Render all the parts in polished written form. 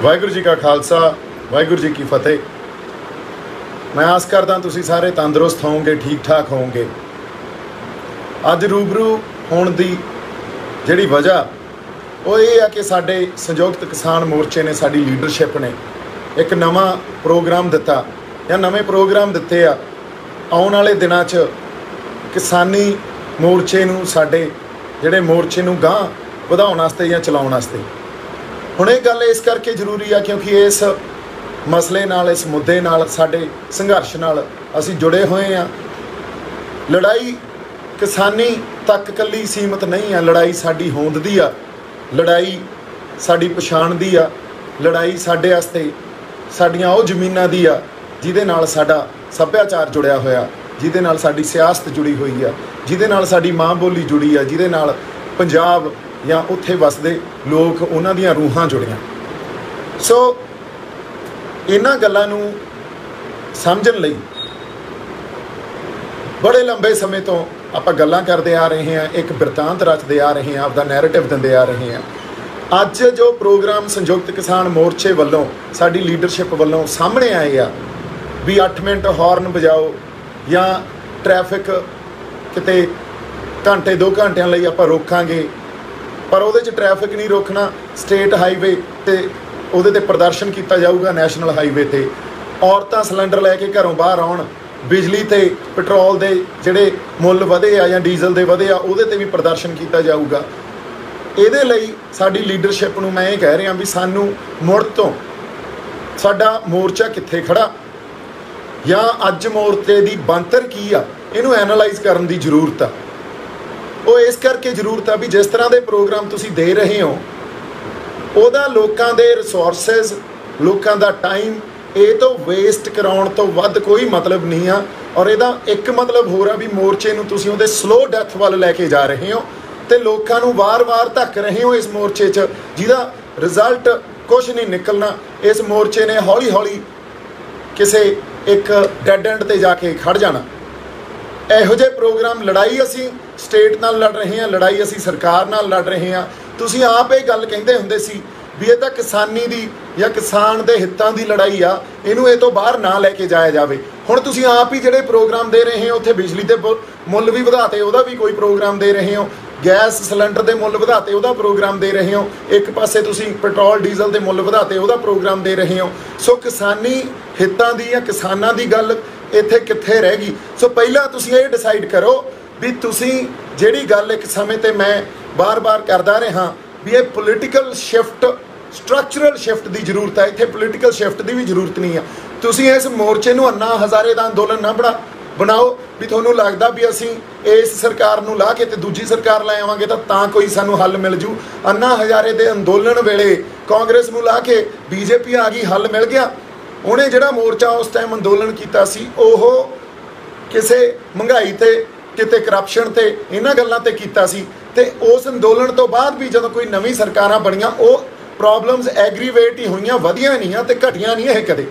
वाहिगुरू जी का खालसा, वाहिगुरू जी की फतेह। मैं आस करदा तुसीं सारे तंदुरुस्त होवोगे, ठीक ठाक होवोगे। अज रूबरू होने की जिहड़ी वजह वो ये है कि साडे संयुक्त किसान मोर्चे ने, साडी लीडरशिप ने एक नवा प्रोग्राम दिता या नवे प्रोग्राम दिते आ आउण वाले दिनां च किसानी मोर्चे नूं, साडे जिहड़े मोर्चे नूं गांह वधाउण वास्ते या चलाउण वास्ते। हुण ये गल इस करके जरूरी है क्योंकि इस मसले नाल, इस मुद्दे नाल, साडे संघर्ष नाल असीं जुड़े हुए हैं। लड़ाई किसानी तक कल्ली सीमित नहीं है, लड़ाई साडी होंद दी आ, लड़ाई साडी पछाण दी आ, लड़ाई साडे वास्ते साडियां ओह जमीनां दी आ जिहदे नाल साडा सभ्याचार जुड़िया होया, जिहदे नाल साडी सियासत जुड़ी हुई आ, जिहदे नाल साडी माँ बोली जुड़ी आ, जिहदे नाल पंजाब या उत्थे वसदे लोग उन्हां दीयां रूहां जुड़ियां। सो इन्हां गल्लां नूं समझण लई बड़े लंबे समय तो आपां गल्लां करदे आ रहे हैं, एक बिरतांत रचदे आ रहे हैं, आपदा नैरेटिव दिंदे आ रहे हैं। अज जो प्रोग्राम संयुक्त किसान मोर्चे वालों, साडी लीडरशिप वालों सामने आए आ भी 8 मिनट हॉर्न बजाओ या ट्रैफिक किते घंटे 2 घंटिਆਂ ਲਈ ਆਪਾਂ रोकांगे, पर ਉਹਦੇ 'ਚ ट्रैफिक नहीं रोकना। स्टेट हाईवे ते ਉਹਦੇ ਤੇ प्रदर्शन किया जाऊगा, नैशनल हाईवे ते औरतां सिलेंडर लैके घरों बाहर आउण, बिजली ते पेट्रोल दे जिहड़े मुੱਲ ਵਧੇ आ ਜਾਂ डीजल दे ਵਧੇ आ ਉਹਦੇ ਤੇ भी प्रदर्शन किया जाऊगा। ਇਹਦੇ ਲਈ ਸਾਡੀ ਲੀਡਰਸ਼ਿਪ ਨੂੰ ਮੈਂ ਇਹ ਕਹਿ ਰਿਹਾ ਵੀ ਸਾਨੂੰ ਮੁੜ ਤੋਂ ਸਾਡਾ ਮੋਰਚਾ ਕਿੱਥੇ ਖੜਾ ਜਾਂ ਅੱਜ ਮੋਰਚੇ ਦੀ ਬਣਤਰ ਕੀ ਆ, ਇਹਨੂੰ ਐਨਾਲਾਈਜ਼ ਕਰਨ ਦੀ ਜ਼ਰੂਰਤ ਆ। ਉਹ ਇਸ ਕਰਕੇ ਜ਼ਰੂਰਤ ਆ ਵੀ ਜਿਸ ਤਰ੍ਹਾਂ ਦੇ ਪ੍ਰੋਗਰਾਮ ਤੁਸੀਂ ਦੇ ਰਹੇ ਹੋ ਉਹਦਾ ਲੋਕਾਂ ਦੇ ਰਿਸੋਰਸਿਸ, ਲੋਕਾਂ ਦਾ ਟਾਈਮ ਇਹ ਤੋਂ ਵੇਸਟ ਕਰਾਉਣ ਤੋਂ ਵੱਧ ਕੋਈ ਮਤਲਬ ਨਹੀਂ ਆ। ਔਰ ਇਹਦਾ ਇੱਕ ਮਤਲਬ ਹੋਰ ਆ ਵੀ ਮੋਰਚੇ ਨੂੰ ਤੁਸੀਂ ਉਹਦੇ ਸਲੋ ਡੈਥ ਵੱਲ ਲੈ ਕੇ ਜਾ ਰਹੇ ਹੋ ਤੇ ਲੋਕਾਂ ਨੂੰ ਵਾਰ-ਵਾਰ ਧੱਕ ਰਹੇ ਹੋ ਇਸ ਮੋਰਚੇ 'ਚ, ਜਿਹਦਾ ਰਿਜ਼ਲਟ ਕੁਛ ਨਹੀਂ ਨਿਕਲਣਾ। ਇਸ ਮੋਰਚੇ ਨੇ ਹੌਲੀ-ਹੌਲੀ ਕਿਸੇ ਇੱਕ ਡੈਡ ਐਂਡ ਤੇ ਜਾ ਕੇ ਖੜ ਜਾਣਾ। ਇਹੋ ਜਿਹੇ ਪ੍ਰੋਗਰਾਮ, ਲੜਾਈ ਅਸੀਂ ਸਟੇਟ ਨਾਲ ਲੜ ਰਹੇ ਹਾਂ, ਲੜਾਈ ਅਸੀਂ ਸਰਕਾਰ ਨਾਲ ਲੜ ਰਹੇ ਹਾਂ। ਤੁਸੀਂ ਆਪ ਇਹ ਗੱਲ ਕਹਿੰਦੇ ਹੁੰਦੇ ਸੀ ਵੀ ਇਹ ਤਾਂ ਕਿਸਾਨੀ ਦੀ ਜਾਂ ਕਿਸਾਨ ਦੇ ਹਿੱਤਾਂ ਦੀ ਲੜਾਈ ਆ, ਇਹਨੂੰ ਇਹ ਤੋਂ ਬਾਹਰ ਨਾ ਲੈ ਕੇ ਜਾਇਆ ਜਾਵੇ। ਹੁਣ ਤੁਸੀਂ ਆਪ ਹੀ ਜਿਹੜੇ ਪ੍ਰੋਗਰਾਮ ਦੇ ਰਹੇ ਹੋ, ਉੱਥੇ ਬਿਜਲੀ ਦੇ ਮੁੱਲ ਵੀ ਵਧਾਤੇ, ਉਹਦਾ ਵੀ ਕੋਈ ਪ੍ਰੋਗਰਾਮ ਦੇ ਰਹੇ ਹੋ, ਗੈਸ ਸਿਲੰਡਰ ਦੇ ਮੁੱਲ ਵਧਾਤੇ, ਉਹਦਾ ਪ੍ਰੋਗਰਾਮ ਦੇ ਰਹੇ ਹੋ, ਇੱਕ ਪਾਸੇ ਤੁਸੀਂ ਪੈਟਰੋਲ ਡੀਜ਼ਲ ਦੇ ਮੁੱਲ ਵਧਾਤੇ, ਉਹਦਾ ਪ੍ਰੋਗਰਾਮ ਦੇ ਰਹੇ ਹੋ। ਸੋ ਕਿਸਾਨੀ ਹਿੱਤਾਂ ਦੀ ਜਾਂ ਕਿਸਾਨਾਂ ਦੀ ਗੱਲ ਇੱਥੇ ਕਿੱਥੇ ਰਹਿ ਗਈ? ਸੋ ਪਹਿਲਾਂ ਤੁਸੀਂ ਇਹ ਡਿਸਾਈਡ ਕਰੋ ਵੀ ਤੁਸੀਂ ਜਿਹੜੀ ਗੱਲ ਇੱਕ ਸਮੇਂ ਤੇ ਮੈਂ ਬਾਰ-ਬਾਰ ਕਰਦਾ ਰਿਹਾ ਵੀ ਇਹ ਪੋਲੀਟੀਕਲ ਸ਼ਿਫਟ, ਸਟਰਕਚਰਲ ਸ਼ਿਫਟ ਦੀ ਜ਼ਰੂਰਤ ਹੈ। ਇੱਥੇ ਪੋਲੀਟੀਕਲ ਸ਼ਿਫਟ ਦੀ ਵੀ ਜ਼ਰੂਰਤ ਨਹੀਂ ਆ। ਤੁਸੀਂ ਇਸ ਮੋਰਚੇ ਨੂੰ ਅੰਨਾ ਹਜ਼ਾਰੇ ਦਾ ਅੰਦੋਲਨ ਨਾ ਬਣਾਓ ਵੀ ਤੁਹਾਨੂੰ ਲੱਗਦਾ ਵੀ ਅਸੀਂ ਇਸ ਸਰਕਾਰ ਨੂੰ ਲਾ ਕੇ ਤੇ ਦੂਜੀ ਸਰਕਾਰ ਲੈ ਆਵਾਂਗੇ ਤਾਂ ਕੋਈ ਸਾਨੂੰ ਹੱਲ ਮਿਲ ਜੂ। ਅੰਨਾ ਹਜ਼ਾਰੇ ਦੇ ਅੰਦੋਲਨ ਵੇਲੇ ਕਾਂਗਰਸ ਨੂੰ ਲਾ ਕੇ ਬੀਜੇਪੀ ਆ ਗਈ, ਹੱਲ ਮਿਲ ਗਿਆ। ਉਹਨੇ ਜਿਹੜਾ ਮੋਰਚਾ ਉਸ ਟਾਈਮ ਅੰਦੋਲਨ ਕੀਤਾ ਸੀ ਉਹ ਕਿਸੇ ਮਹਿੰਗਾਈ ਤੇ, ਕਿਤੇ ਕਰਪਸ਼ਨ ਤੇ, ਇਹਨਾਂ ਗੱਲਾਂ ਤੇ ਕੀਤਾ ਸੀ। ਤੇ ਉਸ ਅੰਦੋਲਨ ਤੋਂ ਬਾਅਦ ਵੀ ਜਦੋਂ ਕੋਈ ਨਵੀਂ ਸਰਕਾਰਾਂ ਬਣੀਆਂ ਉਹ ਪ੍ਰੋਬਲਮਸ ਐਗਰੀਵੇਟ ਹੀ ਹੋਈਆਂ, ਵਧੀਆਂ ਨਹੀਂ ਆ ਤੇ ਘਟੀਆਂ ਨਹੀਂ ਇਹ ਕਦੇ।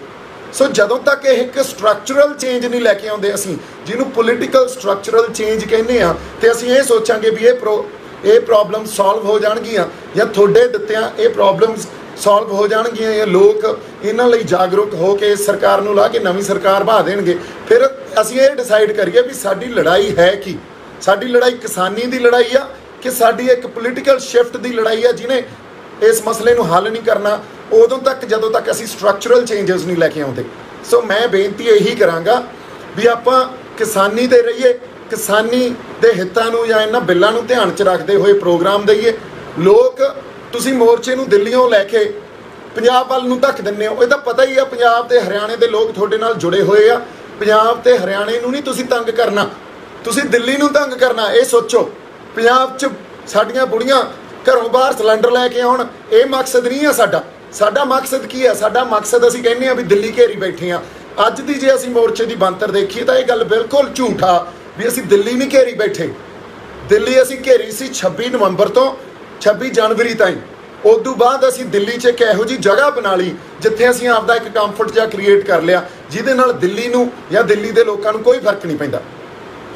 ਸੋ ਜਦੋਂ ਤੱਕ ਇਹ ਇੱਕ ਸਟਰਕਚਰਲ ਚੇਂਜ ਨਹੀਂ ਲੈ ਕੇ ਆਉਂਦੇ, ਅਸੀਂ ਜਿਹਨੂੰ ਪੋਲੀਟੀਕਲ ਸਟਰਕਚਰਲ ਚੇਂਜ ਕਹਿੰਦੇ ਆ, ਤੇ ਅਸੀਂ ਇਹ ਸੋਚਾਂਗੇ ਵੀ ਇਹ ਪ੍ਰੋਬਲਮ ਸੋਲਵ ਹੋ ਜਾਣਗੀਆਂ ਜਾਂ ਤੁਹਾਡੇ ਦਿੱਤਿਆਂ ਇਹ ਪ੍ਰੋਬਲਮਸ ਸੋਲਵ ਹੋ ਜਾਣਗੀਆਂ ਜਾਂ ਲੋਕ ਇਹਨਾਂ ਲਈ ਜਾਗਰੂਕ ਹੋ ਕੇ ਇਸ ਸਰਕਾਰ ਨੂੰ ਲਾ ਕੇ ਨਵੀਂ ਸਰਕਾਰ ਬਣਾ ਦੇਣਗੇ, ਫਿਰ ਅਸੀਂ ਇਹ ਡਿਸਾਈਡ ਕਰੀਏ ਵੀ ਸਾਡੀ ਲੜਾਈ ਹੈ ਕੀ। ਸਾਡੀ ਲੜਾਈ ਕਿਸਾਨੀ ਦੀ ਲੜਾਈ ਆ ਕਿ ਸਾਡੀ ਇੱਕ ਪੋਲੀਟੀਕਲ ਸ਼ਿਫਟ ਦੀ ਲੜਾਈ ਆ ਜਿਹਨੇ ਇਸ ਮਸਲੇ ਨੂੰ ਹੱਲ ਨਹੀਂ ਕਰਨਾ ਉਦੋਂ ਤੱਕ ਜਦੋਂ ਤੱਕ ਅਸੀਂ ਸਟਰਕਚਰਲ ਚੇਂਜਸ ਨਹੀਂ ਲੈ ਕੇ ਆਉਂਦੇ। ਸੋ ਮੈਂ ਬੇਨਤੀ ਇਹੀ ਕਰਾਂਗਾ ਵੀ ਆਪਾਂ ਕਿਸਾਨੀ ਤੇ ਰਹੀਏ, ਕਿਸਾਨੀ ਦੇ ਹਿੱਤਾਂ ਨੂੰ ਜਾਂ ਇਹਨਾਂ ਬਿੱਲਾਂ ਨੂੰ ਧਿਆਨ 'ਚ ਰੱਖਦੇ ਹੋਏ ਪ੍ਰੋਗਰਾਮ ਦਈਏ। ਲੋਕ ਤੁਸੀਂ ਮੋਰਚੇ ਨੂੰ ਦਿੱਲੀੋਂ ਲੈ ਕੇ ਪੰਜਾਬ ਵੱਲ ਨੂੰ ਧੱਕ ਦਿੰਦੇ ਹੋ, ਇਹ ਤਾਂ ਪਤਾ ਹੀ ਆ ਪੰਜਾਬ ਤੇ ਹਰਿਆਣੇ ਦੇ ਲੋਕ ਤੁਹਾਡੇ ਨਾਲ ਜੁੜੇ ਹੋਏ ਆ। ਪੰਜਾਬ ਤੇ ਹਰਿਆਣੇ ਨੂੰ ਨਹੀਂ ਤੁਸੀਂ ਤੰਗ ਕਰਨਾ, ਤੁਸੀਂ ਦਿੱਲੀ ਨੂੰ ਤੰਗ ਕਰਨਾ। ਇਹ ਸੋਚੋ ਪੰਜਾਬ 'ਚ ਸਾਡੀਆਂ ਬੁੜੀਆਂ ਘਰੋਂ ਬਾਹਰ ਸਿਲੰਡਰ ਲੈ ਕੇ ਆਉਣ, ਇਹ ਮਕਸਦ ਨਹੀਂ ਆ ਸਾਡਾ। ਸਾਡਾ ਮਕਸਦ ਕੀ ਆ? ਸਾਡਾ ਮਕਸਦ ਅਸੀਂ ਕਹਿੰਦੇ ਆ ਵੀ ਦਿੱਲੀ ਘੇਰੀ ਬੈਠੇ ਆ। ਅੱਜ ਦੀ ਜੇ ਅਸੀਂ ਮੋਰਚੇ ਦੀ ਬਣਤਰ ਦੇਖੀਏ ਤਾਂ ਇਹ ਗੱਲ ਬਿਲਕੁਲ ਝੂਠ ਆ ਵੀ ਅਸੀਂ ਦਿੱਲੀ ਨਹੀਂ ਘੇਰੀ ਬੈਠੇ। ਦਿੱਲੀ ਅਸੀਂ ਘੇਰੀ ਸੀ 26 ਨਵੰਬਰ ਤੋਂ 26 ਜਨਵਰੀ ਤਾਈਂ। ਉਦੋਂ ਬਾਅਦ ਅਸੀਂ ਦਿੱਲੀ 'ਚ ਇੱਕ ਇਹੋ ਜਿਹੀ ਜਗ੍ਹਾ ਬਣਾ ਲਈ ਜਿੱਥੇ ਅਸੀਂ ਆਪਦਾ ਇੱਕ ਕੰਫਰਟ ਜਿਹਾ ਕ੍ਰੀਏਟ ਕਰ ਲਿਆ ਜਿਹਦੇ ਨਾਲ ਦਿੱਲੀ ਨੂੰ ਜਾਂ ਦਿੱਲੀ ਦੇ ਲੋਕਾਂ ਨੂੰ ਕੋਈ ਫਰਕ ਨਹੀਂ ਪੈਂਦਾ।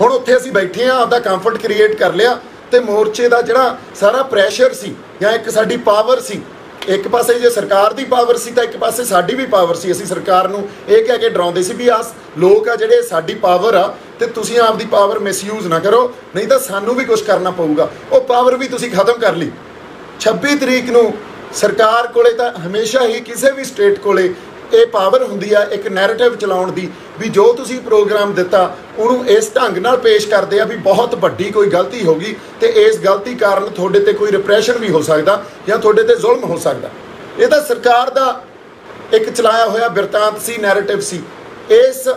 ਹੁਣ ਉੱਥੇ ਅਸੀਂ ਬੈਠੇ ਆ, ਆਪਦਾ ਕੰਫਰਟ ਕ੍ਰੀਏਟ ਕਰ ਲਿਆ ਤੇ ਮੋਰਚੇ ਦਾ ਜਿਹੜਾ ਸਾਰਾ ਪ੍ਰੈਸ਼ਰ ਸੀ ਜਾਂ ਇੱਕ ਸਾਡੀ ਪਾਵਰ ਸੀ एक पासे जे सरकार की पावर सी तो एक पासे साडी भी पावर सी। असीं सरकार नूं ये कह के डराउंदे सी भी आ लोग आ जिहड़े साडी पावर आ ते तुसीं आपदी पावर मिसयूज ना करो, नहीं तो सानूं भी कुछ करना पऊगा। वो पावर भी तुसीं खत्म कर ली। 26 तरीक नूं सरकार कोले तां हमेशा ही किसी भी स्टेट कोले ये पावर हुंदी आ एक नैरेटिव चलाउण दी भी जो तुसीं प्रोग्राम दिता उहनूं इस ढंग नाल पेश करदे आ भी बहुत वड्डी कोई गलती होगी ते इस गलती कारण तुहाडे ते कोई रिप्रैशन भी हो सकदा या तुहाडे ते जुल्म हो सकदा। ये तां सरकार दा एक चलाया होया बिरतांत सी, नैरेटिव सी। इस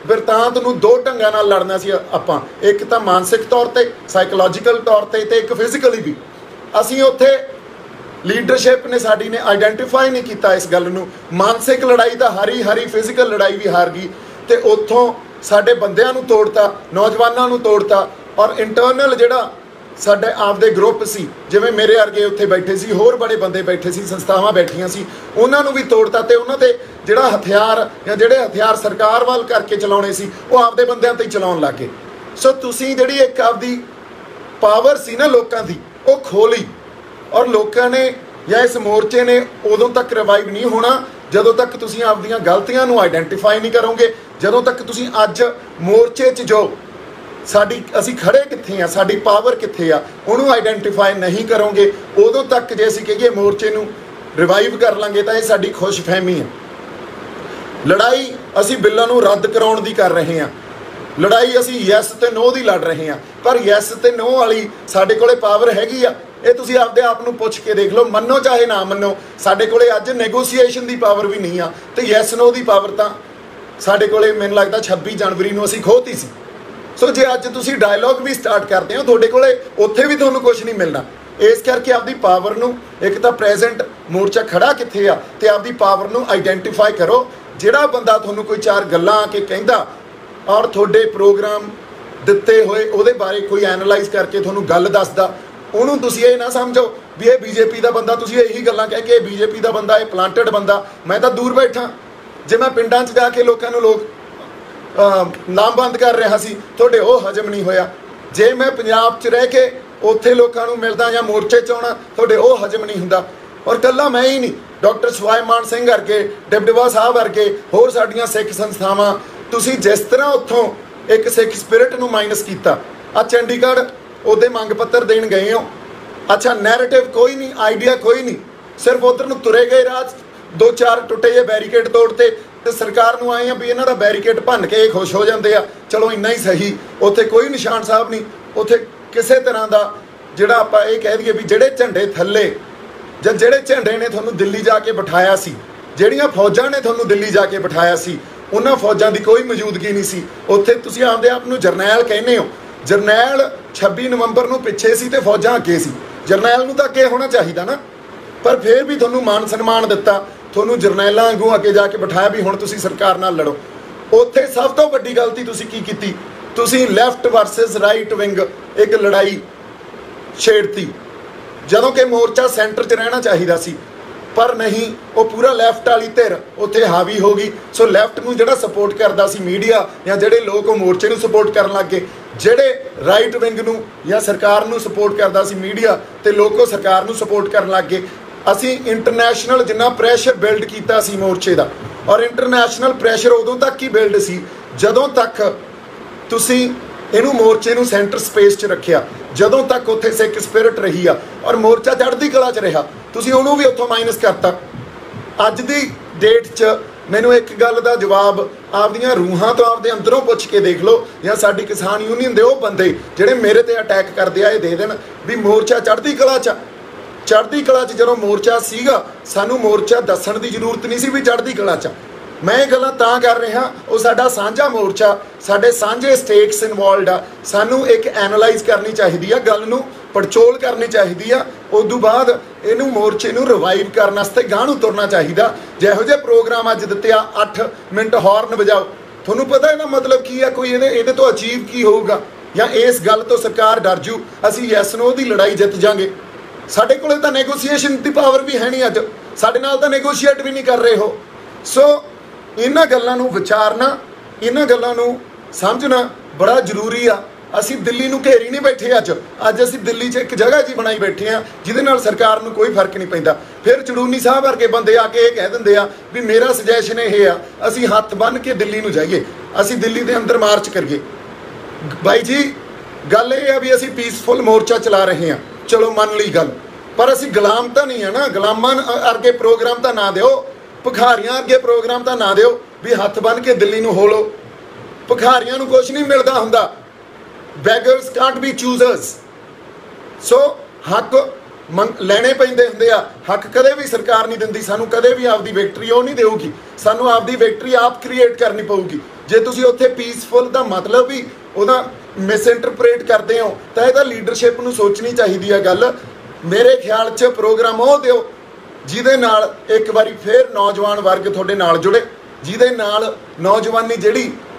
बिरतांत नूं दो ढंगां नाल लड़ना सी आपां, एक तां मानसिक तौर ते साइकोलॉजिकल तौर ते एक फिजिकली भी। असीं उत्थे लीडरशिप ने साडी ने आइडेंटिफाई नहीं किया इस गल नूं। मानसिक लड़ाई तो हारी फिजिकल लड़ाई भी हार गई तो उत्थों साडे बंदियां नूं तोड़ता, नौजवानों नूं तोड़ता और इंटरनल जिहड़ा साडे आपदे ग्रुप सी जिवें मेरे वर्गे उत्थे बैठे सी, होर बड़े बंदे बैठे सी, संस्थावां बैठियां सी, उन्हां नूं भी तोड़ता ते उन्हां ते जिहड़ा हथियार या जिहड़े हथियार सरकार वाल करके चलाउणे सी वो आपदे बंदियां ते ही चलाउण लग गए। सो तुसीं जिहड़ी एक आपदी पावर सी ना लोकां दी वो खोली और लोगों ने या इस मोर्चे ने उदों तक रिवाइव नहीं होना जदों तक तुसीं आपदियां गलतियां नूं आइडेंटिफाई नहीं करोगे, जदों तक तुसीं अज मोर्चे च जो साडी असीं खड़े कित्थे आ, साडी पावर कित्थे आ, उहनूं आइडेंटिफाई नहीं करोगे, उदों तक जे असीं कहिए मोर्चे नूं रिवाइव कर लांगे तां इह साडी खुशफहमी है। लड़ाई असीं बिल्लां नूं रद्द कराउण दी कर रहे हां, लड़ाई असीं यस ते नो दी लड़ रहे हां, पर यस ते नो वाली साडे कोले पावर हैगी आ। ये तुसीं आपदे आप नूं पुछ के देख लो, मन्नो चाहे ना मन्नो, साडे कोले अज नैगोसीएशन की पावर भी नहीं आ ते यस नो की पावर तां साडे कोले मैनूं लगदा 26 जनवरी नूं असीं खोती सी। सो जे अज तुसीं डायलॉग भी स्टार्ट करते हो तुहाडे कोले उत्थे भी तुहानूं कुछ नहीं मिलना। इस करके आपदी पावर नूं एक तां प्रेजेंट मोर्चा खड़ा कित्थे आ ते आपदी पावर नूं आइडेंटिफाई करो। जिहड़ा बंदा तुहानूं कोई चार गल्लां आ के कहिंदा और तुहाडे प्रोग्राम दिते होए उहदे बारे कोई एनालाइज करके तुहानूं गल दसदा, उन्होंने तुसीं ये ना समझो भी ये बीजेपी का बंदा, तुसीं यही गल्लां कह के बीजेपी का बंदा, ये प्लांटेड बंदा। मैं तो दूर बैठा, जे मैं पिंडां 'च जाके लोग नाम बंद कर रहा सी तुहाडे वो हजम नहीं होया, जे मैं पंजाब 'च रह के उत्थे लोकां नूं मिलदा या मोर्चे 'च आउणा तुहाडे वो हजम नहीं हुंदा। और कल्ला मैं ही नहीं, डॉक्टर सवाईमान सिंह वर्गे, डिपडवा साहब वर्गे, होर साडीआं सिख संस्थावां, तुसीं जिस तरह उत्थों एक सिख स्पिरिट नूं माइनस कीता। आ चंडीगढ़ उहदे मंग पत्तर देण गए हो, अच्छा नैरेटिव कोई नहीं, आइडिया कोई नहीं, सिर्फ उधर नूं तुरे गए, रात 2-4 टुटे जे बैरीकेड तोड़ते ते सरकार नूं आए आ भी इन्हां दा बैरीकेड भन्न के खुश हो जाते हैं, चलो इन्ना ही सही। उत्थे कोई निशान साहब नहीं, उत्थे किसी तरह का जिहड़ा आपां ये कह दईए भी जिहड़े झंडे थल्ले जां जिहड़े झंडे ने तुहानूं दिल्ली जाके बिठाया सी, जिहड़ियां फौजां ने तुहानूं दिल्ली जाके बिठाया सी, उन्हां फौजां की कोई मौजूदगी नहीं सी उत्थे। तुसीं आपदे आप नूं जरनैल कहने हो, जरनैल 26 नवंबर नूं पिछे सी ते फौजां अगे सी, जरनैल नूं तां अगे होना चाहिए ना, पर फिर भी तुहानूं मान सन्मान दिता, तुहानूं जरनैलां वांगू अगे जाके बिठाया भी हुण तुसीं सरकार नाल लड़ो। उत्थे सब तो वड्डी गलती तुसीं की कीती, तुसीं लैफ्ट वर्सेस राइट विंग एक लड़ाई छेड़ती, जदों कि मोर्चा सेंटर 'च रहना चाहिए सी, पर नहीं वो पूरा लैफ्ट वाली धिर उत्थे हावी हो गई। सो लैफ्ट नूं जिहड़ा सपोर्ट करदा सी मीडिया या जिहड़े लोग वो मोर्चे नूं सपोर्ट करन लग गए, जिहड़े राइट विंग नूं या सरकार नूं सपोर्ट करदा सी मीडिया ते लोग वो सरकार नूं सपोर्ट करन लग गए। असीं इंटरनैशनल जिन्ना प्रैशर बिल्ड कीता सी मोर्चे दा, और इंटरनैशनल प्रैशर उदों तक ही बिल्ड सी जदों तक तुसीं इनू मोर्चे नूं सेंटर स्पेस च रखिया, जदों तक उत्थे सिख स्पिरिट रही आ और मोर्चा चढ़दी कला च रहा, तुसीं उहनूं भी उत्थों माइनस करता। अज दी डेट च मैनूं एक गल दा जवाब आपदियां रूहां तो आपदे अंदरों पुछ के देख लो, या साडी किसान यूनीयन दे वो बंदे जिहड़े मेरे ते अटैक करदे आ, दे देण भी मोर्चा चढ़दी कला च, चढ़दी कला च जदों मोर्चा सीगा सानूं मोर्चा दस्सण दी जरूरत नहीं सी भी चढ़दी कला च। मैं ये गल्लां तां कर रहा, वो साडा साझा मोर्चा, साडे साझे स्टेक्स इनवॉल्वड आ, सानूं एक एनालाइज करनी चाहिदी आ, गल नूं पड़चोल करनी चाहिदी आ, उदों बाद इनू मोर्चे नूं रिवाइव करने वास्ते गांह नूं तुरना चाहिदा। जिहो जिहे प्रोग्राम अज दित्ते आ 8 मिनट हॉर्न बजाओ, तुहानूं पता इहदा मतलब की आ, कोई इहदे तो अचीव की होऊगा, या इस गल तो सरकार डर जू असीं यस नो दी लड़ाई जित जांगे। साडे कोले तां नैगोसीएशन की पावर भी है नहीं, अज साडे नाल तां नैगोशीएट भी नहीं कर रहे हो। सो इन्हां गल्लां नूं विचारना, इन्हां गल्लां नूं समझना बड़ा जरूरी आ। ਅਸੀਂ ਦਿੱਲੀ ਨੂੰ ਘੇਰੀ ਨਹੀਂ ਬੈਠੇ ਅੱਜ ਅਸੀਂ ਦਿੱਲੀ 'ਚ ਇੱਕ ਜਗ੍ਹਾ ਜੀ ਬਣਾਈ ਬੈਠੇ ਆ ਜਿਹਦੇ ਨਾਲ ਸਰਕਾਰ ਨੂੰ ਕੋਈ ਫਰਕ ਨਹੀਂ ਪੈਂਦਾ। ਫਿਰ ਚੜੂਨੀ ਸਾਹਿਬ ਵਰਗੇ ਬੰਦੇ ਆ ਕੇ ਇਹ ਕਹਿ ਦਿੰਦੇ ਆ ਵੀ ਮੇਰਾ ਸੁਜੈਸ਼ਨ ਇਹ ਆ ਅਸੀਂ ਹੱਥ ਬੰਨ੍ਹ ਕੇ ਦਿੱਲੀ ਨੂੰ ਜਾਈਏ, ਅਸੀਂ ਦਿੱਲੀ ਦੇ ਅੰਦਰ ਮਾਰਚ ਕਰੀਏ। ਬਾਈ ਜੀ ਗੱਲ ਇਹ ਆ ਵੀ ਅਸੀਂ ਪੀਸਫੁਲ ਮੋਰਚਾ ਚਲਾ ਰਹੇ ਹਾਂ, ਚਲੋ ਮੰਨ ਲਈ ਗੱਲ, ਪਰ ਅਸੀਂ ਗੁਲਾਮ ਤਾਂ ਨਹੀਂ ਆ ਨਾ। ਗੁਲਾਮਾਂ ਅਰਗੇ ਪ੍ਰੋਗਰਾਮ ਤਾਂ ਨਾ ਦਿਓ, ਭਿਖਾਰੀਆਂ ਅੱਗੇ ਪ੍ਰੋਗਰਾਮ ਤਾਂ ਨਾ ਦਿਓ ਵੀ ਹੱਥ ਬੰਨ੍ਹ ਕੇ ਦਿੱਲੀ ਨੂੰ ਹੋ ਲਓ। ਭਿਖਾਰੀਆਂ ਨੂੰ ਕੁਛ ਨਹੀਂ ਮਿਲਦਾ ਹੁੰਦਾ, ਬੈਗਰਸ ਕਾਂਟ ਬੀ ਚੂਜ਼ਰਸ। ਸੋ ਹੱਕ ਲੈਣੇ ਪੈਂਦੇ ਹੁੰਦੇ ਆ। ਹੱਕ ਕਦੇ ਵੀ ਸਰਕਾਰ ਨਹੀਂ ਦਿੰਦੀ ਸਾਨੂੰ, ਕਦੇ ਵੀ ਆਪਦੀ ਵਿਕਟਰੀ ਉਹ ਨਹੀਂ ਦੇਊਗੀ, ਸਾਨੂੰ ਆਪਦੀ ਵਿਕਟਰੀ ਆਪ ਕ੍ਰੀਏਟ ਕਰਨੀ ਪਊਗੀ। ਜੇ ਤੁਸੀਂ ਉੱਥੇ ਪੀਸਫੁਲ ਦਾ ਮਤਲਬ ਵੀ ਉਹਦਾ ਮਿਸ ਇੰਟਰਪ੍ਰੇਟ ਕਰਦੇ ਹੋ ਤਾਂ ਇਹਦਾ ਲੀਡਰਸ਼ਿਪ ਨੂੰ ਸੋਚਣੀ ਚਾਹੀਦੀ ਹੈ ਗੱਲ। ਮੇਰੇ ਖਿਆਲ 'ਚ ਪ੍ਰੋਗਰਾਮ ਉਹ ਦਿਓ ਜਿਹਦੇ ਨਾਲ ਇੱਕ ਵਾਰੀ ਫੇਰ ਨੌਜਵਾਨ ਵਰਗ ਤੁਹਾਡੇ ਨਾਲ ਜੁੜੇ, ਜਿਹਦੇ ਨਾਲ ਨੌਜਵਾਨੀ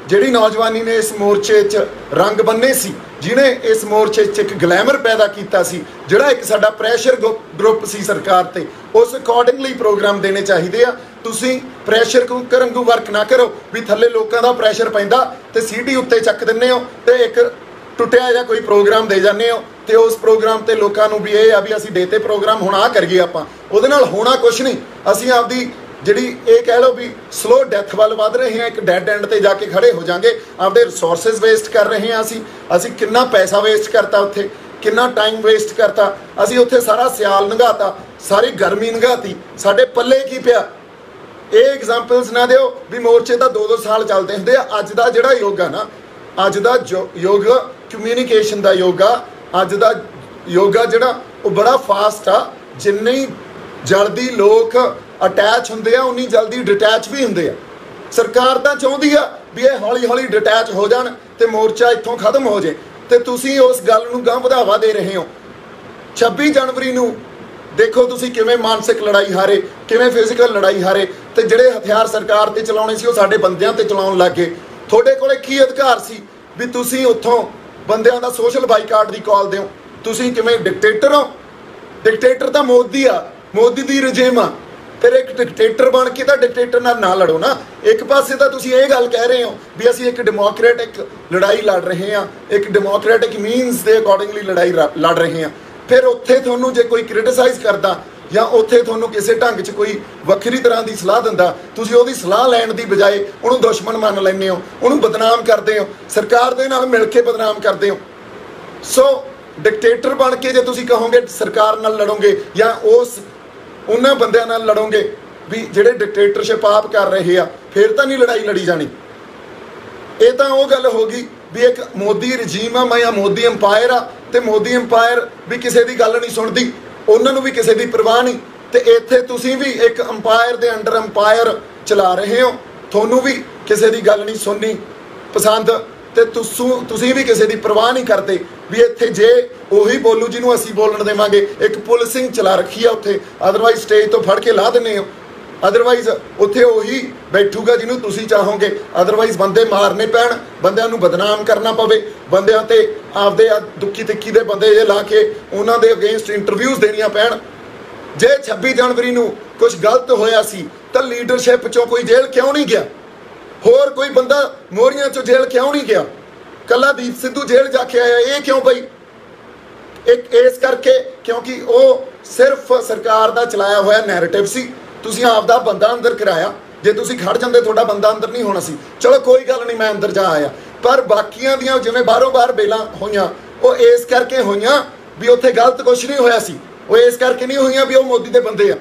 ਜਿਹੜੀ ਨੌਜਵਾਨੀ ਨੇ ਇਸ ਮੋਰਚੇ 'ਚ ਰੰਗ ਬੰਨੇ ਸੀ, ਜਿਹਨੇ ਇਸ ਮੋਰਚੇ 'ਚ ਇੱਕ ਗਲੈਮਰ ਪੈਦਾ ਕੀਤਾ ਸੀ, ਜਿਹੜਾ ਇੱਕ ਸਾਡਾ ਪ੍ਰੈਸ਼ਰ ਗਰੁੱਪ ਸੀ ਸਰਕਾਰ ਤੇ, ਉਸ ਅਕੋਰਡਿੰਗਲੀ ਪ੍ਰੋਗਰਾਮ ਦੇਣੇ ਚਾਹੀਦੇ ਆ। ਤੁਸੀਂ ਪ੍ਰੈਸ਼ਰ ਕੁੱਕਰ ਵਾਂਗੂ ਵਰਕ ਨਾ ਕਰੋ ਵੀ ਥੱਲੇ ਲੋਕਾਂ ਦਾ ਪ੍ਰੈਸ਼ਰ ਪੈਂਦਾ ਤੇ ਸੀਟੀ ਉੱਤੇ ਚੱਕ ਦਿੰਦੇ ਹੋ ਤੇ ਇੱਕ ਟੁੱਟਿਆ ਜਾਂ ਕੋਈ ਪ੍ਰੋਗਰਾਮ ਦੇ ਜਾਂਦੇ ਹੋ ਤੇ ਉਸ ਪ੍ਰੋਗਰਾਮ ਤੇ ਲੋਕਾਂ ਨੂੰ ਵੀ ਇਹ ਆ ਵੀ ਅਸੀਂ ਦੇਤੇ ਪ੍ਰੋਗਰਾਮ ਹੁਣ ਆ ਕਰੀਏ ਆਪਾਂ। ਉਹਦੇ ਨਾਲ ਹੋਣਾ ਕੁਛ ਨਹੀਂ। ਅਸੀਂ ਆਪਦੀ ਜਿਹੜੀ ਇਹ ਕਹਿ ਲਓ ਵੀ ਸਲੋ ਡੈਥ ਵੱਲ ਵੱਧ ਰਹੇ ਹਾਂ, ਇੱਕ ਡੈਡ ਐਂਡ ਤੇ ਜਾ ਕੇ ਖੜੇ ਹੋ ਜਾਾਂਗੇ। ਆਪਦੇ ਰਿਸੋਰਸਿਸ ਵੇਸਟ ਕਰ ਰਹੇ ਹਾਂ ਅਸੀਂ ਕਿੰਨਾ ਪੈਸਾ ਵੇਸਟ ਕਰਤਾ ਉੱਥੇ, ਕਿੰਨਾ ਟਾਈਮ ਵੇਸਟ ਕਰਤਾ ਅਸੀਂ ਉੱਥੇ। ਸਾਰਾ ਸਿਆਲ ਲੰਘਾਤਾ, ਸਾਰੀ ਗਰਮੀ ਲੰਘਾਤੀ, ਸਾਡੇ ਪੱਲੇ ਕੀ ਪਿਆ। ਇਹ ਐਗਜ਼ਾਮਪਲਸ ਨਾ ਦਿਓ ਵੀ ਮੋਰਚੇ ਤਾਂ 2-2 ਸਾਲ ਚੱਲਦੇ ਹੁੰਦੇ ਆ। ਅੱਜ ਦਾ ਜਿਹੜਾ ਯੁੱਗ ਆ ਨਾ, ਅੱਜ ਦਾ ਯੁੱਗ ਕਮਿਊਨੀਕੇਸ਼ਨ ਦਾ ਯੁੱਗ ਆ। ਅੱਜ ਦਾ ਯੁੱਗ ਆ ਜਿਹੜਾ ਉਹ ਬੜਾ ਫਾਸਟ ਆ। ਜਿੰਨੀ ਜਲਦੀ ਲੋਕ ਅਟੈਚ ਹੁੰਦੇ ਆ ਉਨੀ ਜਲਦੀ ਡਿਟੈਚ ਵੀ ਹੁੰਦੇ ਆ। ਸਰਕਾਰ ਤਾਂ ਚਾਹੁੰਦੀ ਆ ਵੀ ਇਹ ਹੌਲੀ ਹੌਲੀ ਡਿਟੈਚ ਹੋ ਜਾਣ ਤੇ ਮੋਰਚਾ ਇੱਥੋਂ ਖਤਮ ਹੋ ਜੇ, ਤੇ ਤੁਸੀਂ ਉਸ ਗੱਲ ਨੂੰ ਗਾਂਹ ਵਧਾਵਾ ਦੇ ਰਹੇ ਹੋ। 26 ਜਨਵਰੀ ਨੂੰ ਦੇਖੋ ਤੁਸੀਂ ਕਿਵੇਂ ਮਾਨਸਿਕ ਲੜਾਈ ਹਾਰੇ, ਕਿਵੇਂ ਫਿਜ਼ੀਕਲ ਲੜਾਈ ਹਾਰੇ, ਤੇ ਜਿਹੜੇ ਹਥਿਆਰ ਸਰਕਾਰ ਤੇ ਚਲਾਉਣੇ ਸੀ ਉਹ ਸਾਡੇ ਬੰਦਿਆਂ ਤੇ ਚਲਾਉਣ ਲੱਗ ਗਏ। ਤੁਹਾਡੇ ਕੋਲੇ ਕੀ ਅਧਿਕਾਰ ਸੀ ਵੀ ਤੁਸੀਂ ਉੱਥੋਂ ਬੰਦਿਆਂ ਦਾ ਸੋਸ਼ਲ ਬਾਈਕਾਟ ਦੀ ਕਾਲ ਦਿਓ? ਤੁਸੀਂ ਕਿਵੇਂ ਡਿਕਟੇਟਰ ਹੋ? ਡਿਕਟੇਟਰ ਤਾਂ ਮੋਦੀ ਆ, ਮੋਦੀ ਦੀ ਰਜੀਮ ਆ। ਫਿਰ ਇੱਕ ਡਿਕਟੇਟਰ ਬਣ ਕੇ ਤਾਂ ਡਿਕਟੇਟਰ ਨਾਲ ਨਾ ਲੜੋ ਨਾ। ਇੱਕ ਪਾਸੇ ਤਾਂ ਤੁਸੀਂ ਇਹ ਗੱਲ ਕਹਿ ਰਹੇ ਹੋ ਵੀ ਅਸੀਂ ਇੱਕ ਡੈਮੋਕ੍ਰੈਟਿਕ ਲੜਾਈ ਲੜ ਰਹੇ ਹਾਂ, ਇੱਕ ਡੈਮੋਕ੍ਰੈਟਿਕ ਮੀਨਸ ਦੇ ਅਕੋਰਡਿੰਗਲੀ ਲੜਾਈ ਲੜ ਰਹੇ ਹਾਂ। ਫਿਰ ਉੱਥੇ ਤੁਹਾਨੂੰ ਜੇ ਕੋਈ ਕ੍ਰਿਟਿਸਾਈਜ਼ ਕਰਦਾ ਜਾਂ ਉੱਥੇ ਤੁਹਾਨੂੰ ਕਿਸੇ ਢੰਗ 'ਚ ਕੋਈ ਵੱਖਰੀ ਤਰ੍ਹਾਂ ਦੀ ਸਲਾਹ ਦਿੰਦਾ, ਤੁਸੀਂ ਉਹਦੀ ਸਲਾਹ ਲੈਣ ਦੀ ਬਜਾਏ ਉਹਨੂੰ ਦੁਸ਼ਮਣ ਮੰਨ ਲੈਂਦੇ ਹੋ, ਉਹਨੂੰ ਬਦਨਾਮ ਕਰਦੇ ਹੋ, ਸਰਕਾਰ ਦੇ ਨਾਲ ਮਿਲ ਕੇ ਬਦਨਾਮ ਕਰਦੇ ਹੋ। ਸੋ ਡਿਕਟੇਟਰ ਬਣ ਕੇ ਜੇ ਤੁਸੀਂ ਕਹੋਗੇ ਸਰਕਾਰ ਨਾਲ ਲੜੋਗੇ ਜਾਂ ਉਹਨਾਂ ਬੰਦਿਆਂ ਨਾਲ ਲੜੋਗੇ ਵੀ ਜਿਹੜੇ ਡਿਕਟੇਟਰਸ਼ਿਪ ਆਪ ਕਰ ਰਹੇ ਆ, ਫਿਰ ਤਾਂ ਨਹੀਂ ਲੜਾਈ ਲੜੀ ਜਾਣੀ। ਇਹ ਤਾਂ ਉਹ ਗੱਲ ਹੋ ਗਈ ਵੀ ਇੱਕ ਮੋਦੀ ਰਜੀਮ ਆ ਜਾਂ ਮੋਦੀ ਅੰਪਾਇਰ ਆ, ਤੇ ਮੋਦੀ ਅੰਪਾਇਰ ਵੀ ਕਿਸੇ ਦੀ ਗੱਲ ਨਹੀਂ ਸੁਣਦੀ, ਉਹਨਾਂ ਨੂੰ ਵੀ ਕਿਸੇ ਦੀ ਪਰਵਾਹ ਨਹੀਂ। ਤੇ ਇੱਥੇ ਤੁਸੀਂ ਵੀ ਇੱਕ ਅੰਪਾਇਰ ਦੇ ਅੰਡਰ ਅੰਪਾਇਰ ਚਲਾ ਰਹੇ ਹੋ, ਤੁਹਾਨੂੰ ਵੀ ਕਿਸੇ ਦੀ ਗੱਲ ਨਹੀਂ ਸੁਣਨੀ ਪਸੰਦ, ਤੇ ਤੁਸੀਂ ਵੀ ਕਿਸੇ ਦੀ ਪਰਵਾਹ ਨਹੀਂ ਕਰਦੇ ਵੀ ਇੱਥੇ ਜੇ ਉਹੀ ਬੋਲੂ ਜਿਹਨੂੰ ਅਸੀਂ ਬੋਲਣ ਦੇਵਾਂਗੇ। ਇੱਕ ਪੁਲਿਸਿੰਗ ਚਲਾ ਰੱਖੀ ਆ ਉੱਥੇ, ਅਦਰਵਾਈਜ਼ ਸਟੇਜ ਤੋਂ ਫੜ ਕੇ ਲਾ ਦਿੰਦੇ ਹੋ, ਅਦਰਵਾਈਜ਼ ਉੱਥੇ ਉਹੀ ਬੈਠੂਗਾ ਜਿਹਨੂੰ ਤੁਸੀਂ ਚਾਹੋਗੇ। ਅਦਰਵਾਈਜ਼ ਬੰਦੇ ਮਾਰਨੇ ਪੈਣ, ਬੰਦਿਆਂ ਨੂੰ ਬਦਨਾਮ ਕਰਨਾ ਪਵੇ, ਬੰਦਿਆਂ ਤੇ ਆਪਦੇ ਦੁੱਖੀ ਤਿੱਖੀ ਦੇ ਬੰਦੇ ਜੇ ਲਾ ਕੇ ਉਹਨਾਂ ਦੇ ਅਗੇਂਸਟ ਇੰਟਰਵਿਊਜ਼ ਦੇਣੀਆਂ ਪੈਣ। ਜੇ 26 ਜਨਵਰੀ ਨੂੰ ਕੁਝ ਗਲਤ ਹੋਇਆ ਸੀ ਤਾਂ ਲੀਡਰਸ਼ਿਪ 'ਚੋਂ ਕੋਈ ਜੇਲ੍ਹ ਕਿਉਂ ਨਹੀਂ ਗਿਆ? ਹੋਰ ਕੋਈ ਬੰਦਾ ਮੋਹਰੀਆਂ 'ਚੋਂ ਜੇਲ੍ਹ ਕਿਉਂ ਨਹੀਂ ਗਿਆ? ਕੱਲਾ ਦੀਪ ਸਿੱਧੂ ਜੇਲ੍ਹ ਜਾ ਕੇ ਆਇਆ, ਇਹ ਕਿਉਂ ਬਈ? ਇੱਕ ਇਸ ਕਰਕੇ ਕਿਉਂਕਿ ਉਹ ਸਿਰਫ ਸਰਕਾਰ ਦਾ ਚਲਾਇਆ ਹੋਇਆ ਨੈਰੇਟਿਵ ਸੀ। ਤੁਸੀਂ ਆਪ ਦਾ ਬੰਦਾ ਅੰਦਰ ਕਰਾਇਆ। ਜੇ ਤੁਸੀਂ ਖੜ ਜਾਂਦੇ ਤੁਹਾਡਾ ਬੰਦਾ ਅੰਦਰ ਨਹੀਂ ਹੋਣਾ ਸੀ। ਚਲੋ ਕੋਈ ਗੱਲ ਨਹੀਂ, ਮੈਂ ਅੰਦਰ ਜਾ ਆਇਆ। ਪਰ ਬਾਕੀਆਂ ਦੀਆਂ ਜਿਵੇਂ ਬਾਹਰੋਂ ਬਾਹਰ ਬੇਲਾਂ ਹੋਈਆਂ, ਉਹ ਇਸ ਕਰਕੇ ਹੋਈਆਂ ਵੀ ਉੱਥੇ ਗਲਤ ਕੁਛ ਨਹੀਂ ਹੋਇਆ ਸੀ। ਉਹ ਇਸ ਕਰਕੇ ਨਹੀਂ ਹੋਈਆਂ ਵੀ ਉਹ ਮੋਦੀ ਦੇ ਬੰਦੇ ਆ,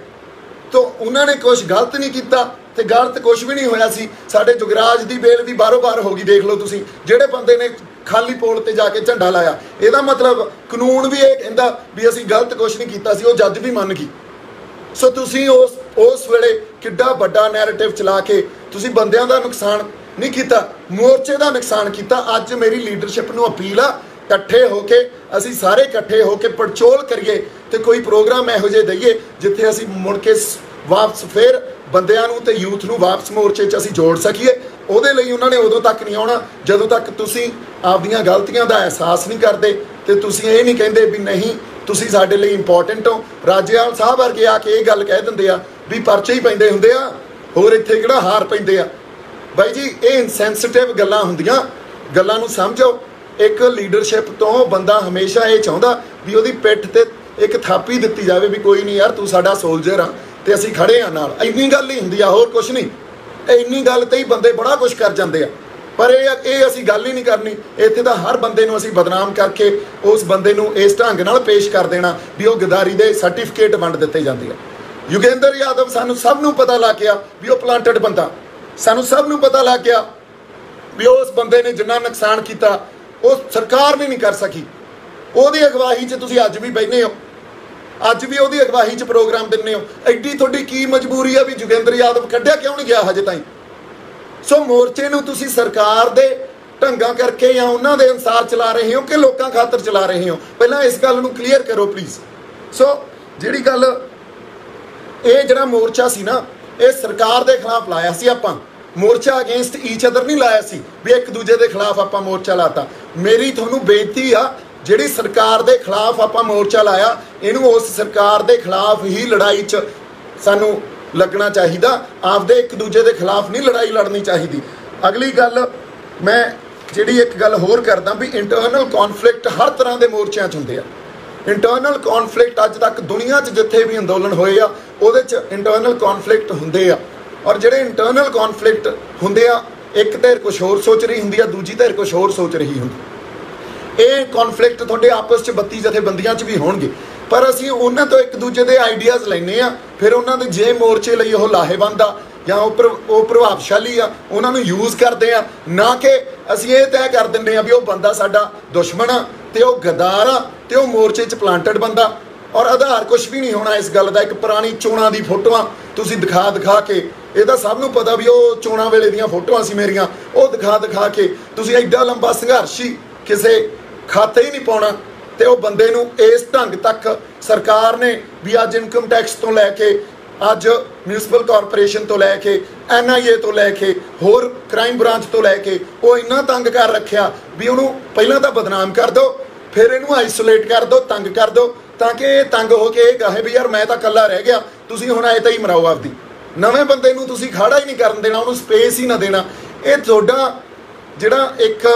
ਤਾਂ ਉਹਨਾਂ ਨੇ ਕੁਛ ਗਲਤ ਨਹੀਂ ਕੀਤਾ ਤੇ ਗਲਤ ਕੁਛ ਵੀ ਨਹੀਂ ਹੋਇਆ ਸੀ। ਸਾਡੇ ਜੁਗਰਾਜ ਦੀ ਬੇਲ ਵੀ ਬਾਹਰੋਂ ਬਾਹਰ ਹੋ ਗਈ। ਦੇਖ ਲਓ ਤੁਸੀਂ, ਜਿਹੜੇ ਬੰਦੇ ਨੇ ਖਾਲੀ ਪੋਲ ਤੇ ਜਾ ਕੇ ਝੰਡਾ ਲਾਇਆ, ਇਹਦਾ ਮਤਲਬ ਕਾਨੂੰਨ ਵੀ ਇਹ ਕਹਿੰਦਾ ਵੀ ਅਸੀਂ ਗਲਤ ਕੁਛ ਨਹੀਂ ਕੀਤਾ ਸੀ, ਉਹ ਜੱਜ ਵੀ ਮੰਨ ਗਈ। ਸੋ ਤੁਸੀਂ ਉਸ ਵੇਲੇ ਕਿੱਡਾ ਵੱਡਾ ਨੈਰੇਟਿਵ ਚਲਾ ਕੇ ਤੁਸੀਂ ਬੰਦਿਆਂ ਦਾ ਨੁਕਸਾਨ ਨਹੀਂ ਕੀਤਾ, ਮੋਰਚੇ ਦਾ ਨੁਕਸਾਨ ਕੀਤਾ। ਅੱਜ ਮੇਰੀ ਲੀਡਰਸ਼ਿਪ ਨੂੰ ਅਪੀਲ ਆ, ਇਕੱਠੇ ਹੋ ਕੇ ਅਸੀਂ ਸਾਰੇ ਇਕੱਠੇ ਹੋ ਕੇ ਪੜਚੋਲ ਕਰੀਏ ਤੇ ਕੋਈ ਪ੍ਰੋਗਰਾਮ ਇਹੋ ਜਿਹੇ ਦਈਏ ਜਿੱਥੇ ਅਸੀਂ ਮੁੜ ਕੇ ਵਾਪਸ ਫਿਰ ਬੰਦਿਆਂ ਨੂੰ ਤੇ ਯੂਥ ਨੂੰ ਵਾਪਸ ਮੋਰਚੇ 'ਚ ਅਸੀਂ ਜੋੜ ਸਕੀਏ। ਉਹਦੇ ਲਈ ਉਹਨਾਂ ਨੇ ਉਦੋਂ ਤੱਕ ਨਹੀਂ ਆਉਣਾ ਜਦੋਂ ਤੱਕ ਤੁਸੀਂ ਆਪਦੀਆਂ ਗਲਤੀਆਂ ਦਾ ਅਹਿਸਾਸ ਨਹੀਂ ਕਰਦੇ ਤੇ ਤੁਸੀਂ ਇਹ ਨਹੀਂ ਕਹਿੰਦੇ ਵੀ ਨਹੀਂ ਤੁਸੀਂ ਸਾਡੇ ਲਈ ਇੰਪੋਰਟੈਂਟ ਹੋ। ਰਾਜੇਵਾਲ ਸਾਹਿਬ ਵਰਗੇ ਆ ਕੇ ਇਹ ਗੱਲ ਕਹਿ ਦਿੰਦੇ ਆ ਵੀ ਪਰਚੇ ਹੀ ਪੈਂਦੇ ਹੁੰਦੇ ਆ, ਹੋਰ ਇੱਥੇ ਕਿਹੜਾ ਹਾਰ ਪੈਂਦੇ ਆ। ਬਾਈ ਜੀ, ਇਹ ਇਨਸੈਂਸਿਟਿਵ ਗੱਲਾਂ ਹੁੰਦੀਆਂ, ਗੱਲਾਂ ਨੂੰ ਸਮਝੋ। एक लीडरशिप तो बंदा हमेशा ये चाहता भी ਉਹਦੀ पिठ ते एक थापी दी जाए भी कोई नहीं यार तू साडा सोल्जर आ ते असीं खड़े आ नाल। इन्नी गल ही हुंदी आ, होर कुछ नहीं। इन्नी गल ते ही बंदे बड़ा कुछ कर जाते हैं, पर ये असीं गल ही नहीं करनी। इत्थे तां हर बंदे नूं असीं बदनाम करके उस बंदे नूं इस ढंग नाल पेश कर देना भी वो गद्दारी दे सर्टिफिकेट वंड दिते जांदे आ। योगेंद्र यादव सानूं सब नूं पता लग गया भी वो प्लांटेड बंदा, सानूं सब नूं पता लग गया भी उस बंदे ने जिन्ना नुकसान किया वो सरकार ने नहीं कर सकी। ਉਹਦੀ अगवाही 'ਚ ਤੁਸੀਂ ਅੱਜ भी बहने हो, ਅੱਜ भी ਉਹਦੀ अगवाही 'ਚ प्रोग्राम दिंदे हो। एड्डी ਤੁਹਾਡੀ की मजबूरी है भी जोगेंद्र यादव कढ़िया क्यों नहीं गया हजे ताईं? सो मोर्चे नूं तुसीं सरकार दे ढंगां करके या उन्हां दे अनुसार चला रहे हो कि लोकां खातर चला रहे हो? पहलां इस गल नूं क्लीयर करो प्लीज़। सो जिहड़ी गल ਇਹ ਜਿਹੜਾ मोर्चा सी ना ये सरकार के खिलाफ लाया सी आपां। मोर्चा अगेंस्ट ईच अदर नहीं लाया सी भी एक दूजे के खिलाफ आपां मोर्चा लाता। मेरी तुहानूं बेनती आ जिहड़ी सरकार के खिलाफ आपां मोर्चा लाया इहनूं उस सरकार के खिलाफ ही लड़ाई च सानूं लगना चाहिए, आपदे एक दूजे के खिलाफ नहीं लड़ाई लड़नी चाहिए। अगली गल मैं जिहड़ी एक गल होर करदा भी इंटरनल कॉन्फ्लिक्ट हर तरह के मोर्चों च हुंदे आ। इंटरनल कॉन्फ्लिक्ट अज तक दुनिया च जिथे भी अंदोलन होए आ ਉਹਦੇ ਚ इंटरनल कॉन्फ्लिक्ट ਹੁੰਦੇ ਆ। और ਜਿਹੜੇ इंटरनल कॉन्फ्लिक्ट ਹੁੰਦੇ ਆ एक ਧਿਰ कुछ होर सोच रही ਹੁੰਦੀ ਆ, दूजी ਧਿਰ कुछ होर सोच रही ਹੁੰਦੀ। ਇਹ कॉन्फ्लिक्ट ਤੁਹਾਡੇ आपस ਚ 32 ਜਥੇਬੰਦੀਆਂ ਚ ਵੀ ਹੋਣਗੇ, पर ਅਸੀਂ ਉਹਨਾਂ ਤੋਂ ਇੱਕ ਦੂਜੇ ਦੇ ਆਈਡੀਆਜ਼ ਲੈਨੇ ਆ, ਫਿਰ ਉਹਨਾਂ ਦੇ ਜੇ ਮੋਰਚੇ ਲਈ ਉਹ ਲਾਹੇਵੰਦ ਆ ਜਾਂ ਉਹ ਪ੍ਰਭਾਵਸ਼ਾਲੀ ਆ ਉਹਨਾਂ ਨੂੰ ਯੂਜ਼ ਕਰਦੇ ਆ, ਨਾ ਕਿ ਅਸੀਂ ਇਹ ਤੈਅ ਕਰ ਦਿੰਦੇ ਆ ਵੀ ਉਹ ਬੰਦਾ ਸਾਡਾ ਦੁਸ਼ਮਣ ਆ ਤੇ ਉਹ ਗਦਾਰ ਆ ਤੇ ਉਹ ਮੋਰਚੇ 'ਚ ਪਲਾਂਟਡ ਬੰਦਾ। और आधार कुछ भी नहीं होना इस गल का। एक पुरानी चोणा दी फोटोआं तुसीं दिखा दिखा के, ये तो सब नूं पता भी वो चोणा वेले दियां फोटोआं सी मेरियां, वो दिखा दिखा के तुसीं एड्डा लंबा संघर्ष ही किसी खाते ही नहीं पाउणा ते वो बंदे नूं इस ढंग तक सरकार ने भी अज इनकम टैक्स तो लैके अज म्यूनसिपल कॉरपोरेशन तो लैके NIA तो लैके होर क्राइम ब्रांच तो लैके वो इन्ना तंग कर रखिया भी उन्होंने पहलां तां बदनाम कर दो, फिर इनू आइसोलेट कर दो, तंग कर दो, ताकि तंग हो के कहे भी यार मैं तो कला रह गया, तुसीं हुण आए तो ही मराओ आपदी। नवें बंदे नूं तुसीं खड़ा ही नहीं करन देना, उन्होंने स्पेस ही ना देना। ये तुहाडा जिहड़ा एक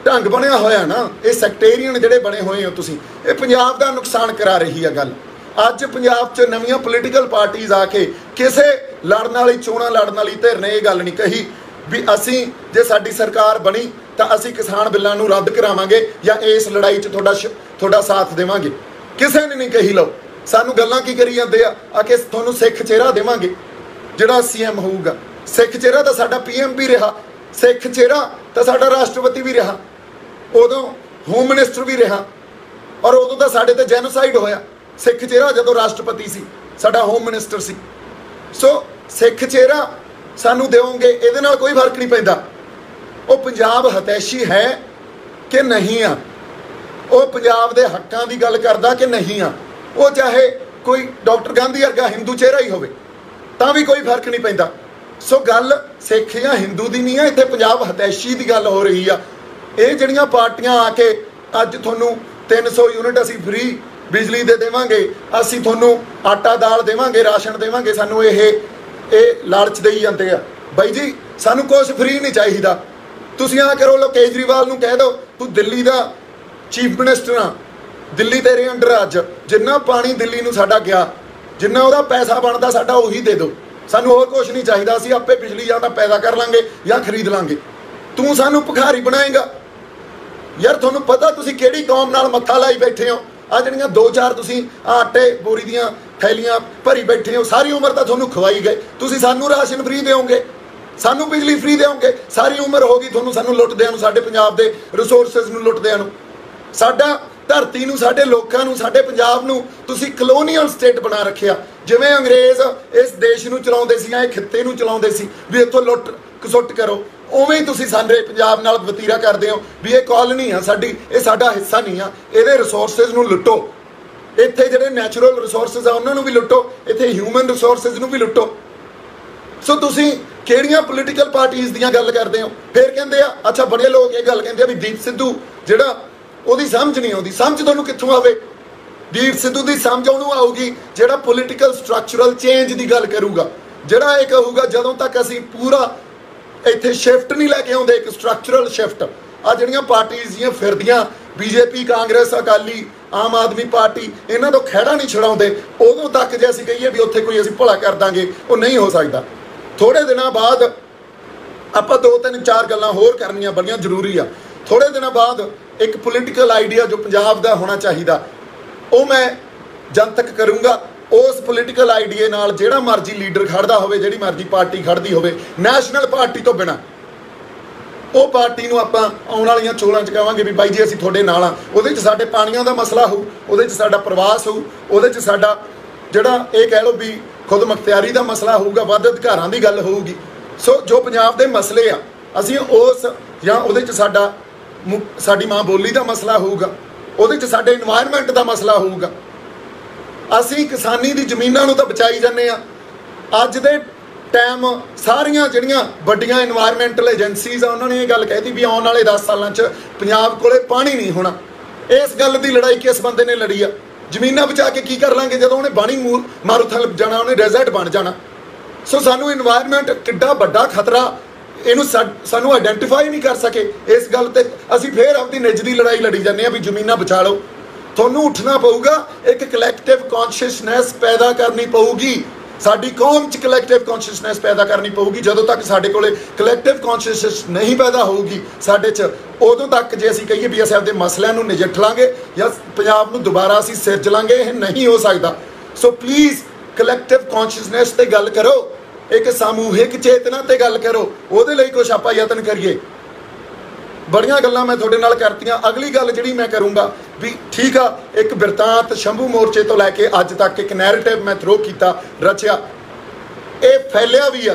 ढंग बनिया होया ना, ये सैकटेरियन जिहड़े बने हुए हो तुसीं, ये पंजाब दा नुकसान करा रही है गल। अज पंजाब च नवीं पोलीटिकल पार्टीज आके किसे लड़न वाली चोणां लड़न वाली धिर ने ये गल नहीं कही भी असीं जे साडी सरकार बनी तो असीं किसान बिल्लां नूं रद्द करावांगे या इस लड़ाई च तुहाडा साथ देवांगे। किसी ने नहीं कही। लो सानू गल्लां की करी जांदे आ कि तुहानूं सिख चेहरा देवांगे जिहड़ा CM होऊगा। सिख चेहरा तो साडा PM भी रहा, सिख चेहरा तो साडा राष्ट्रपति भी रहा, उदों होम मिनिस्टर भी रहा, और उदों तो साडे ते जेनोसाइड होया। सिख चेहरा जदों राष्ट्रपति सी, साडा होम मिनिस्टर सी। सो सिख चेहरा सानू देवोगे, इहदे नाल कोई फर्क नहीं पैंदा। वो पंजाब हतैशी है कि नहीं आ, वो पंजाब के हकों की गल करदा कि नहीं आ, वो चाहे कोई डॉक्टर गांधी वर्गा हिंदू चेहरा ही होवे तां भी कोई फर्क नहीं पैंदा। सो गल सिख या हिंदू की नहीं है, इत्थे पंजाब हतैशी की गल हो रही आ। ये जिहड़ियां पार्टियां आके अज तुहानूं 300 यूनिट असीं फ्री बिजली दे देवांगे, असीं तुहानूं आटा दाल देवांगे, राशन देवांगे, सानूं ये लालच देई जांदे आ। बाई जी सानूं कुछ फ्री नहीं चाहिदा। तुसीं आ करो, लो केजरीवाल नूं कह दो तू दिल्ली दा चीफ मिनिस्टर हाँ, दिल्ली तेरे अंडर अज जिन्ना पानी दिल्ली नूं साडा गया, जिन्ना उहदा पैसा बनदा साडा उही दे दो, सानूं होर कुछ नहीं चाहिदा, असीं आपे बिजली जां तां पैदा कर लांगे या खरीद लांगे। तू सानूं भिखारी बनाएगा यार? तुहानूं पता तुसीं किहड़ी कौम नाल मत्था लाई बैठे हो? आ जिहड़ियां 2-4 तुसीं आटे बोरी दियां थैलियां भरी बैठे हो, सारी उम्र तां तुहानूं खवाई गए। तुसीं सानूं राशन फ्री देओगे, सानूं बिजली फ्री देओगे, सारी उम्र होगी तुहानूं सानूं लुੱਟਦਿਆਂ ਨੂੰ, साडे पंजाब दे रिसोर्सिस नूं लुੱਟਦਿਆਂ ਨੂੰ, साडा धरती नूं, साडे लोकां नूं, साडे पंजाब नूं तुसीं कलोनीअल स्टेट बना रखिया। जिवें अंग्रेज़ इस देश नूं चलाउंदे सी, इह खित्ते नूं चलाउंदे सी भी इत्थों लुੱਟ खसुੱਟ करो, उवें ही तुसीं साडे पंजाब नाल वतीरा करदे हो भी ये कॉलोनी आ साडी, ये साडा हिस्सा नहीं आ, इहदे रिसोर्सिस नूं लुੱਟो। इत्थे जिहड़े नैचुरल रिसोर्सिस आ उन्हां नूं भी लुੱਟो, इत्थे ह्यूमन रिसोर्सिस नूं भी लुੱਟो। सो तुसीं किहड़ियां पोलीटिकल पार्टीज़ दियां गल करदे हो? फिर कहंदे आ अच्छा बड़े लोग ये गल कहंदे आ भी दीप सिद्धू जिहड़ा ਉਹਦੀ समझ नहीं आती। समझ तुहानूं कित्थों आवे? दीप सिद्धू की समझ ਉਹਨੂੰ आऊगी ਜਿਹੜਾ पोलीटिकल स्ट्रक्चरल चेंज की गल करूगा, ਜਿਹੜਾ ਇਹ ਕਹੂਗਾ ਜਦੋਂ ਤੱਕ ਅਸੀਂ ਪੂਰਾ ਇੱਥੇ शिफ्ट नहीं लैके आउंदे, एक स्ट्रक्चरल शिफ्ट ਆ ਜਿਹੜੀਆਂ ਪਾਰਟੀਆਂ ਦੀਆਂ ਫਿਰਦੀਆਂ बीजेपी कांग्रेस अकाली आम आदमी पार्टी इन्हां तो खैड़ा नहीं छुड़ाउंदे उदों तक जे असीं कहीए भी उत्थे कोई असीं भला कर दांगे वो नहीं हो सकदा। थोड़े दिनां बाद आपां 2-3-4 गल्लां होर करनियां बड़ियां जरूरी आ। थोड़े दिनां बाद एक पोलीटिकल आइडिया जो पंजाब दा होना चाहिदा वो मैं जनतक करूँगा। उस पोलीटिकल आइडिए नाल जिहड़ा मर्जी लीडर खड़दा होवे जिहड़ी मर्जी पार्टी खड़दी होवे नैशनल पार्टी तो बिना ਉਹ ਪਾਰਟੀ ਨੂੰ ਆਪਾਂ ਆਉਣ ਵਾਲੀਆਂ ਚੋਣਾਂ 'ਚ ਕਹਾਂਗੇ ਵੀ ਬਾਈ ਜੀ ਅਸੀਂ ਤੁਹਾਡੇ ਨਾਲ ਆ। ਉਹਦੇ 'ਚ ਸਾਡੇ ਪਾਣੀਆਂ ਦਾ ਮਸਲਾ ਹੋਊ, ਉਹਦੇ 'ਚ ਸਾਡਾ ਪ੍ਰਵਾਸ ਹੋਊ, ਉਹਦੇ 'ਚ ਸਾਡਾ ਜਿਹੜਾ ਇਹ ਕਹਿ ਲਓ ਵੀ ਖੁਦ ਮੁਖਤਿਆਰੀ ਦਾ ਮਸਲਾ ਹੋਊਗਾ, ਵੱਧ ਅਧਿਕਾਰਾਂ ਦੀ ਗੱਲ ਹੋਊਗੀ। ਸੋ ਜੋ ਪੰਜਾਬ ਦੇ ਮਸਲੇ ਆ ਅਸੀਂ ਉਸ ਜਾਂ ਉਹਦੇ 'ਚ ਸਾਡੀ ਮਾਂ ਬੋਲੀ ਦਾ ਮਸਲਾ ਹੋਊਗਾ, ਉਹਦੇ 'ਚ ਸਾਡੇ ਇਨਵਾਇਰਨਮੈਂਟ ਦਾ ਮਸਲਾ ਹੋਊਗਾ। ਅਸੀਂ ਕਿਸਾਨੀ ਦੀ ਜ਼ਮੀਨਾਂ ਨੂੰ ਤਾਂ ਬਚਾਈ ਜਾਂਦੇ ਆ। ਅੱਜ ਦੇ टाइम सारिया जिहड़ियां वड्डियां इन्वायरमेंटल एजेंसीज आ उन्होंने ये गल कहती भी आने वाले 10 सालों च पंजाब कोले पानी नहीं होना। इस गल की लड़ाई किस बंदे ने लड़ी आ। जमीनां बचा के की कर लांगे जदों उन्हें पानी मारूथल जाना, उन्हें डेजर्ट बन जाना। सो सानू इन्वायरमेंट किड्डा वड्डा खतरा इनू सानू आइडेंटिफाई नहीं कर सके। इस गल ते असीं फिर अपनी निज की लड़ाई लड़ी जाने भी जमीनां बचा लो। तुहानू उठना पऊगा, एक कलैक्टिव कॉन्शियसनैस पैदा करनी पऊगी। साडी कौम च कलैक्टिव कॉन्शियसनैस पैदा करनी पऊगी। जदों तक साडे कोले कलैक्टिव कॉन्शियसनैस नहीं पैदा होगी साडे च उदों तक जे असीं कहीए भी असीं आपदे मसलिਆਂ ਨੂੰ नजिठ लांगे या पंजाब ਨੂੰ दुबारा असीं सिरज लांगे, यह नहीं हो सकता। सो प्लीज़ कलैक्टिव कॉन्शियसनैस ते गल करो, एक सामूहिक चेतना ते गल करो, उहदे लई कुछ आपां यतन करिए। बड़ियां गल्लां मैं तुहाडे नाल करतियां। अगली गल जिहड़ी मैं करूँगा भी ठीक आ, एक बिरतांत शंभू मोर्चे तो लैके अज तक एक नैरेटिव मैं थ्रो किया रचिया, ये फैलिया भी आ।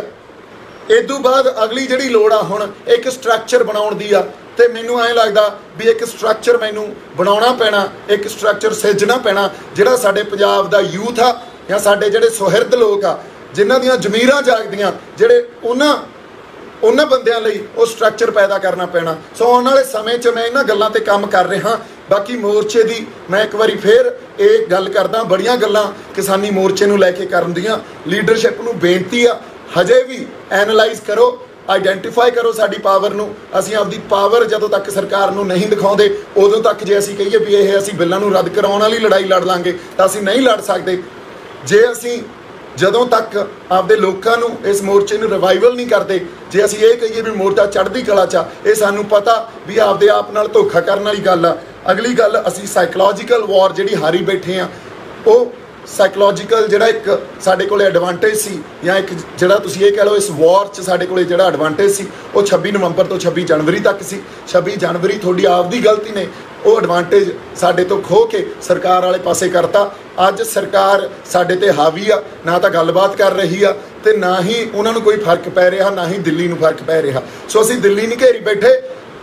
इदों बाद अगली जिहड़ी लोड़ आ हुण एक स्ट्रक्चर बनाउण दी आ ते मैनूं ऐ लगदा भी एक स्ट्रक्चर मैनूं बनाउणा पैना, एक स्ट्रक्चर सिरजना पैना जिहड़ा साडे पंजाब दा यूथ आ या साडे जिहड़े सुहिरद लोक आ जिन्हां दीयां ज़मीरां जागदियां जिहड़े उन्हां बंदियां लई वो स्ट्रक्चर पैदा करना पैना। सो आने वाले समय च मैं इन्हां गल्लां ते काम कर रहा। बाकी मोर्चे दी मैं एक बारी फिर ये गल करदा, बड़ियां गल्लां किसानी मोर्चे नूं लैके करन दियां लीडरशिप नूं बेनती आ हजे भी एनालाइज करो, आइडेंटिफाई करो साडी पावर नूं। असीं आपदी पावर जदों तक सरकार नूं नहीं दिखाउंदे उदों तक जे असीं कहीए भी ये असीं बिल्लां नूं रद्द कराउण वाली लड़ाई लड़ लांगे तां असीं नहीं लड़ सकदे। जे असीं जदों तक आपदे लोकां नूं इस मोर्चे नूं रिवाइवल नहीं करते, जे असीं ये कहीए भी मोर्चा चढ़दी कला च ये सानूं पता भी आपदे आप नाल धोखा करन वाली गल आ। अगली गल असीं साइकोलॉजिकल वॉर जिहड़ी हारी बैठे आ, वो साइकोलॉजिकल जिहड़ा एक साडे कोले एडवांटेज सी या एक जिहड़ा तुसीं ये कह लो इस वॉर च साडे कोले जिहड़ा एडवांटेज सी वो 26 नवंबर तो 26 जनवरी तक सी। 26 जनवरी थोड़ी आपदी गलती ने वो एडवांटेज साडे तो खो के सरकार वाले पासे करता। अज सरकार साडे ते हावी आ, ना तो गलबात कर रही आ ते ना ही उन्हां नूं कोई फर्क पै रहा, ना ही दिल्ली नूं फर्क पै रहा। सो असीं दिल्ली नहीं घेरी बैठे,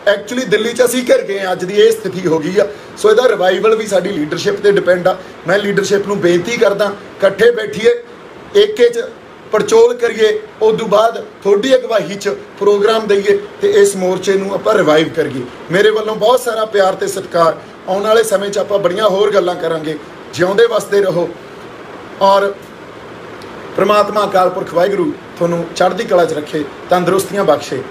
एक्चुअली दिल्ली च असीं घिर गए अज दी ये स्थिति हो गई आ। सो इहदा रिवाइवल भी साडी लीडरशिप ते डिपेंड आ। मैं लीडरशिप नूं बेनती करदा इकट्ठे बैठिए, एके च पड़चोल करिए, उदों बाद थोड़ी अगवाही च प्रोग्राम दईए ते इस मोर्चे नूं आपां रिवाइव करिए। मेरे वालों बहुत सारा प्यार ते सत्कार। आउण वाले समय च आपां बड़ियां होर गल्लां करांगे। जिउंदे वसदे रहो और परमात्मा अकाल पुरख वाहिगुरू तुहानूं चढ़दी कला च रखे, तंदुरुस्तियां बख्शे।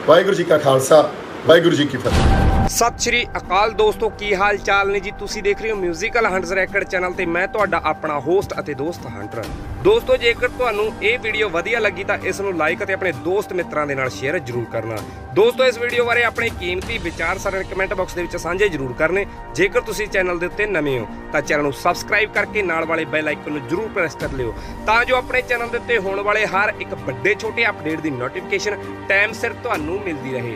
वाहिगुरू जी का खालसा, वाहिगुरू जी की फतेह। सत श्री अकाल दोस्तों, की हाल चाल ने जी। तुसी देख रहे हो म्यूजिकल हंटर्स रैकेट चैनल ते मैं तुहाडा अपना होस्ट अते दोस्त हंटर। दोस्तों जेकर तुहानूं ये वीडियो वधिया लगी तो इस नूं लाइक अते अपने दोस्त मित्रां दे नाल शेयर जरूर करना। दोस्तों इस वीडियो बारे अपने कीमती विचार सारे कमेंट बॉक्स दे विच साझे जरूर करने। जेकर तुसी चैनल दे उत्ते नवे हो तो चैनल नूं सबसक्राइब करके नाल वाले बैल आइकन नूं जरूर प्रेस कर लिओ तां जो अपने चैनल दे उत्ते होण वाले हर एक वड्डे छोटे अपडेट दी नोटिफिकेशन टाइम सिर तुहानूं मिलदी रहे।